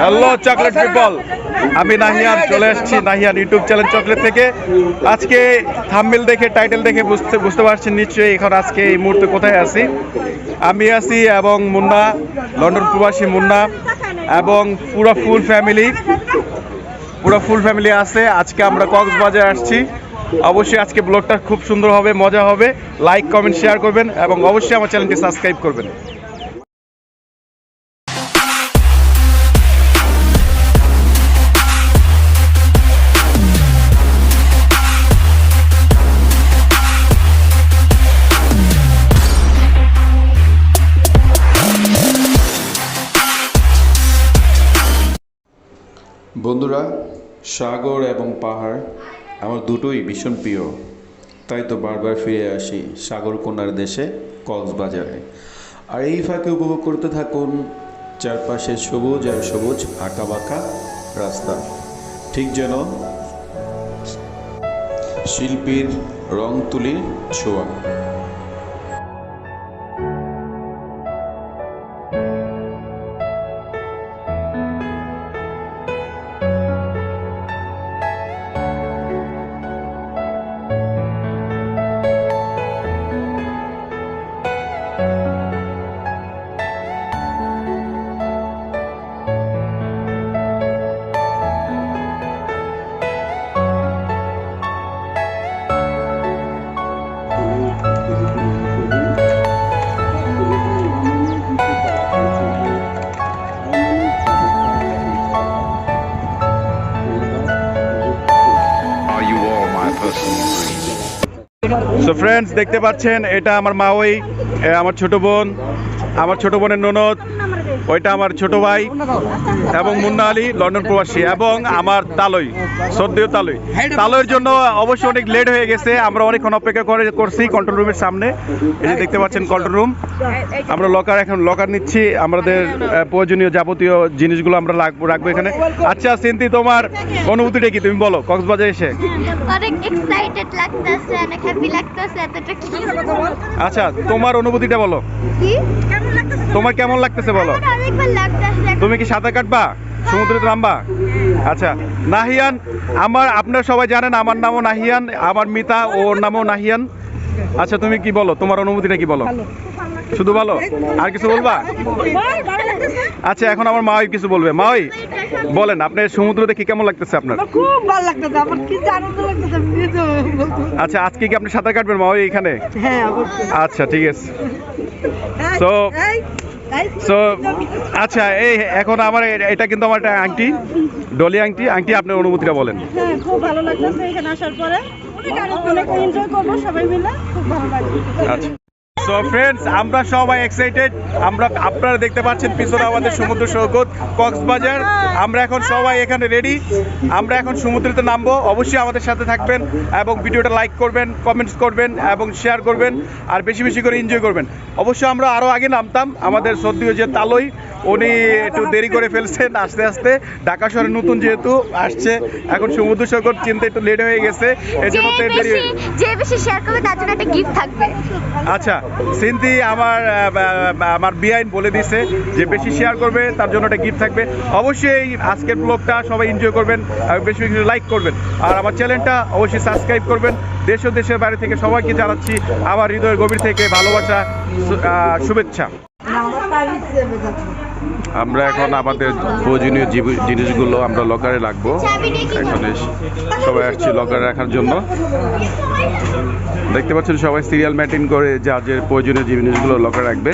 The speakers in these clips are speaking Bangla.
হ্যালো চকলেট পিপল, আমি নাহিয়ান চলে এসেছি নাহিয়ান ইউটিউব চ্যানেল চকলেট থেকে। আজকে থাম্বনেল দেখে টাইটেল দেখে বুঝতে পারছেন নিশ্চয়ই এখন আজকে এই মুহূর্তে কোথায় আছি। আমি আছি এবং মুন্না, লন্ডন প্রবাসী মুন্না এবং পুরো ফুল ফ্যামিলি আছে। আজকে আমরা কক্সবাজার আসছি। অবশ্যই আজকে ব্লগটা খুব সুন্দর হবে, মজা হবে। লাইক কমেন্ট শেয়ার করবেন এবং অবশ্যই আমার চ্যানেলটি সাবস্ক্রাইব করবেন। বন্ধুরা, সাগর এবং পাহাড় আমার দুটোই ভীষণ প্রিয়, তাই তো বারবার ফিরে আসি সাগর কন্যার দেশে কক্সবাজারে। আর এই ফাঁকে উপভোগ করতে থাকুন চারপাশে সবুজ আর সবুজ আঁকা বাঁকা রাস্তা, ঠিক যেন শিল্পীর রং তুলির ছোঁয়া। সো ফ্রেন্ডস, দেখতে পাচ্ছেন এটা আমার মাওই, আমার ছোট বোনের ননদ, ওইটা আমার ছোট ভাই এবং মুন্না আলী লন্ডন প্রবাসী, এবং আমার সদ্য তালইয়ের জন্য অবশ্যই অনেক লেট হয়ে গেছে। আমরা অনেকক্ষণ অপেক্ষা করছি কন্ট্রোল রুমের সামনে। এই যে দেখতে পাচ্ছেন কন্ট্রোল রুম। আমরা লকার নিচ্ছি, আমাদের প্রয়োজনীয় যাবতীয় জিনিসগুলো আমরা রাখবো এখানে। আচ্ছা সিন্তি, তোমার অনুভূতিটা কি তুমি বলো কক্সবাজার এসে? অনেক এক্সাইটেড লাগতেছে, অনেক হ্যাপি লাগতেছে। আচ্ছা, তোমার অনুভূতিটা বলো, তোমার কেমন লাগতেছে বলো? তুমি কি সাঁতার কাটবা, সমুদ্রে নামবা? আচ্ছা, নাহিয়ান আপনারা সবাই জানেন আমার নামও নাহিয়ান, আমার মিতা ওর নামও নাহিয়ান। আচ্ছা, তুমি কি বলো, তোমার অনুভূতিটা কি বলো? শুধু বলো, আর কিছু বলবা? আচ্ছা, এখন আমার মাই কিছু বলবে। মাই বলেন, আপনার সমুদ্র দেখে কেমন লাগতেছে? আপনার খুব ভালো লাগতেছে, আমার কি আনন্দ লাগতেছে। আচ্ছা, আজকে কি আপনি সাঁতার কাটবেন মাই এখানে? হ্যাঁ, অবশ্যই। আচ্ছা, ঠিক আছে। সো আচ্ছা, এই এখন আমার এটা কিন্তু আমার একটা আংটি, ডলি আংটি। আপনার অনুভূতিটা বলেন। হ্যাঁ, খুব ভালো লাগতেছে এখানে আসার পরে। অনেক এনজয় করবো সবাই মিলে, খুব ভালো লাগবে। আচ্ছা, সো ফ্রেন্ডস, আমরা সবাই এক্সাইটেড। আপনারা দেখতে পাচ্ছেন পিছনে আমাদের সমুদ্র সৈকত কক্সবাজার। আমরা এখন সবাই এখানে রেডি। আমরা এখন সমুদ্রেতে নামবো। অবশ্যই আমাদের সাথে থাকবেন এবং ভিডিওটা লাইক করবেন, কমেন্টস করবেন এবং শেয়ার করবেন, আর বেশি বেশি করে এনজয় করবেন। অবশ্যই আমরা আরও আগে নামতাম, আমাদের সদ্য যে তালই উনি একটু দেরি করে ফেলছেন আস্তে। ঢাকা শহরে নতুন যেহেতু আসছে, এখন সমুদ্র সৈকত চিনতে একটু লেট হয়ে গেছে, এই জন্য দেরি। যে বেশি শেয়ার করবে তার জন্য একটা গিফট থাকবে। আচ্ছা, সিন্থি আমার বিআইন বলে দিছে যে বেশি শেয়ার করবে তার জন্য একটা গিফট থাকবে। অবশ্যই আজকের ব্লগটা সবাই এনজয় করবেন, বেশি বেশি লাইক করবেন, আর আমার চ্যানেলটা অবশ্যই সাবস্ক্রাইব করবেন। দেশ ও দেশের বাইরে থেকে সবাইকে জানাচ্ছি আমার হৃদয়ের গভীর থেকে ভালোবাসা, শুভেচ্ছা। আমরা এখন আমাদের প্রয়োজনীয় জিনিসগুলো আমরা লকারে রাখবো। এখানে সবাই আসছি লকারে রাখার জন্য। দেখতে পাচ্ছেন সবাই সিরিয়াল মেনটেন করে যাদের প্রয়োজনীয় জিনিসগুলো লকারে রাখবে।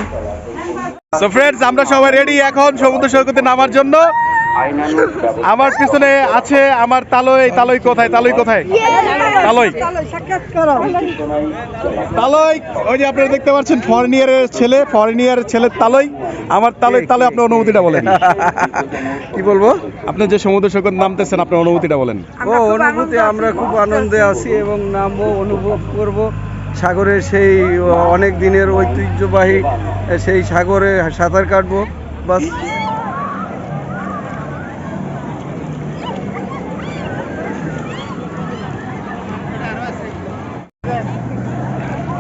সো ফ্রেন্ডস, আমরা সবাই রেডি এখন সমুদ্র সৈকতে নামার জন্য। আমার পিছনে আছে আমার তালই কোথায়? তালই ওই যে আপনারা দেখতে পাচ্ছেন ফরেনিয়ারের ছেলে তালই। আমার তালই আপনার অনুভূতিটা বলেন। কি বলবো? আপনি যে সমুদ্র সৈকত নামতেছেন, আপনার অনুভূতিটা বলেন। অনুভূতি, আমরা খুব আনন্দে আছি এবং নামবো, অনুভব করব সাগরের সেই অনেক দিনের ঐতিহ্যবাহী সেই সাগরে সাঁতার কাটবো, বাস।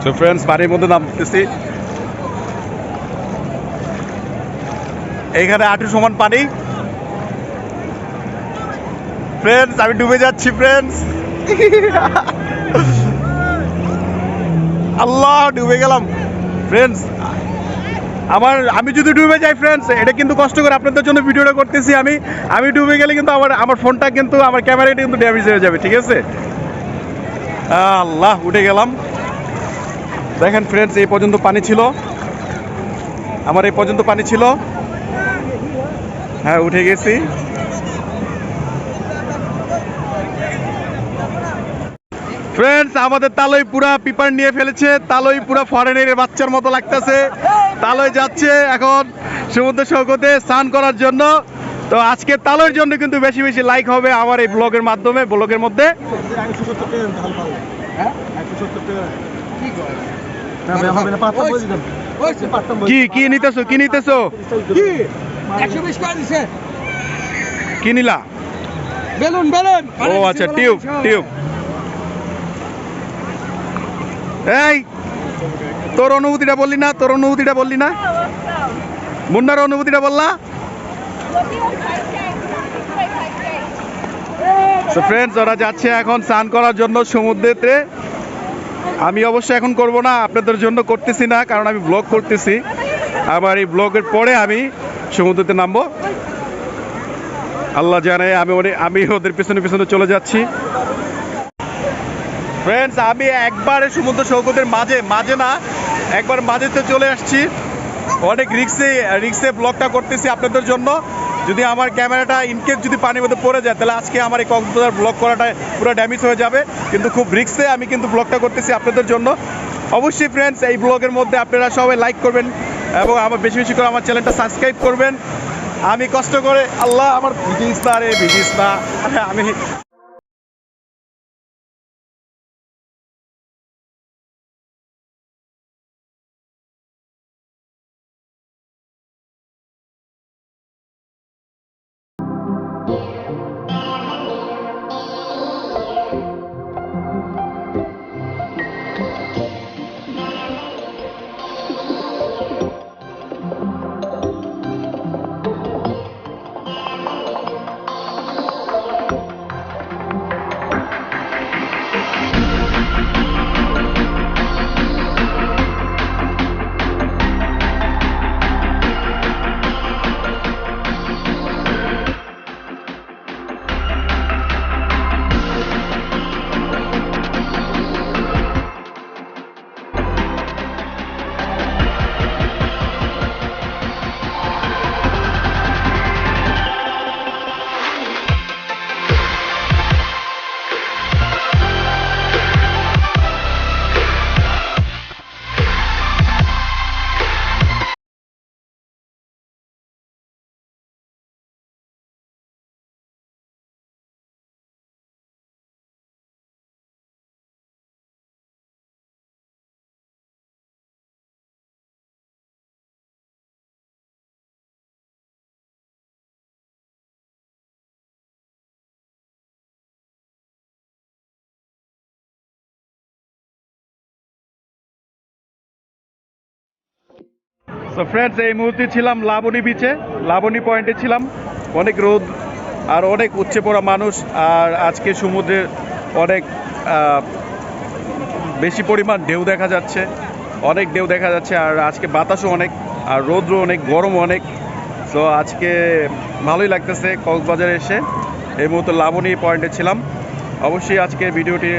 সো ফ্রেন্ডস, পানির মধ্যে নামতেছি। এখানে 8 সমান পানি। ফ্রেন্ডস আমি ডুবে যাচ্ছি ফ্রেন্ডস। আল্লাহ ডুবে গেলাম ফ্রেন্ডস। আমি যদি ডুবে যাই ফ্রেন্ডস, এটা কিন্তু কষ্ট করে আপনাদের জন্য ভিডিওটা করতেছি। আমি ডুবে গেলে কিন্তু আমার ফোনটা কিন্তু আমার ক্যামেরাটা কিন্তু ড্যামেজ হয়ে যাবে, ঠিক আছে? আল্লাহ উঠে গেলাম। দেখেন ফ্রেন্ডস, এই পর্যন্ত পানি ছিল, আমার এই পর্যন্ত পানি ছিল। হ্যাঁ উঠে গেছি। ফ্রেন্ডস আমাদের তালই পুরা পিপার নিয়ে ফেলেছে, তালই পুরা ফরেনের বাচ্চার মতো লাগতেছে। তালই যাচ্ছে এখন সমুদ্র সৈকতে স্নান করার জন্য। তো আজকে তালইর জন্য কিন্তু বেশি বেশি লাইক হবে আমার এই ব্লগের মাধ্যমে, ব্লগের মধ্যে। কি নিতেছো, কি নিতেছো, কি নিলা? Balloon balloon. ও আচ্ছা, টিউব টিউব। এই তোর অনুভূতিটা বললি না, তোর অনুভূতিটা বললি না, মুন্নার অনুভূতিটা বললা। তো ফ্রেন্ডস ওরা যাচ্ছে এখন স্নান করার জন্য সমুদ্রেতে। আমি অবশ্যই এখন করব না, আপনাদের জন্য করতেছি না, কারণ আমি ব্লগ করতেছি। আবার এই ব্লগের পরে আমি সমুদ্রেতে নামবো। আল্লাহ জানে আমি ওদের পিছনে পিছনে চলে যাচ্ছি। ফ্রেন্ডস আমি একবারে সমুদ্র সৈকতের মাঝে না, একবার মাঝেতে চলে আসছি। অনেক রিক্সে ব্লগটা করতেছি আপনাদের জন্য। যদি আমার ক্যামেরাটা ইনকেস যদি পানির মধ্যে পড়ে যায়, তাহলে আজকে আমার এই কক্সবাজার ব্লগ করাটা পুরো ড্যামেজ হয়ে যাবে। কিন্তু খুব রিক্সে আমি কিন্তু ব্লগটা করতেছি আপনাদের জন্য। অবশ্যই ফ্রেন্ডস এই ব্লগের মধ্যে আপনারা সবাই লাইক করবেন এবং আমার বেশি বেশি করে আমার চ্যানেলটা সাবস্ক্রাইব করবেন। আমি কষ্ট করে, আল্লাহ আমার ভিজিস না রে, ভিজিস না আমি। সো ফ্রেন্ডস এই মুহূর্তে ছিলাম লাবণী বিচে, লাবণী পয়েন্টে ছিলাম। অনেক রোদ আর অনেক উচ্চে পড়া মানুষ। আর আজকে সমুদ্রের অনেক বেশি পরিমাণ ঢেউ দেখা যাচ্ছে, অনেক ঢেউ দেখা যাচ্ছে। আর আজকে বাতাসও অনেক, আর রোদ্র অনেক, গরম অনেক। সো আজকে ভালোই লাগতেছে কক্সবাজারে এসে। এই মুহূর্তে লাবণী পয়েন্টে ছিলাম। অবশ্যই আজকে ভিডিওটি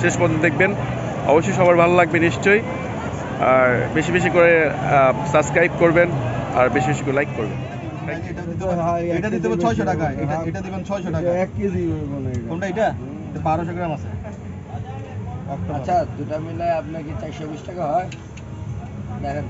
শেষ পর্যন্ত দেখবেন, অবশ্যই সবার ভালো লাগবে নিশ্চয়ই। আর বেশি বেশি করে সাবস্ক্রাইব করবেন আর বেশি বেশি করে লাইক করবেন। এটা দিতে হবে 600 টাকা, এটা দিবেন 600 টাকা। 1 কেজি মনে হয়। কোনটা এটা? 1200 গ্রাম আছে। আচ্ছা দুটা মিলে আপনার কি 420 টাকা হয়? দেখেন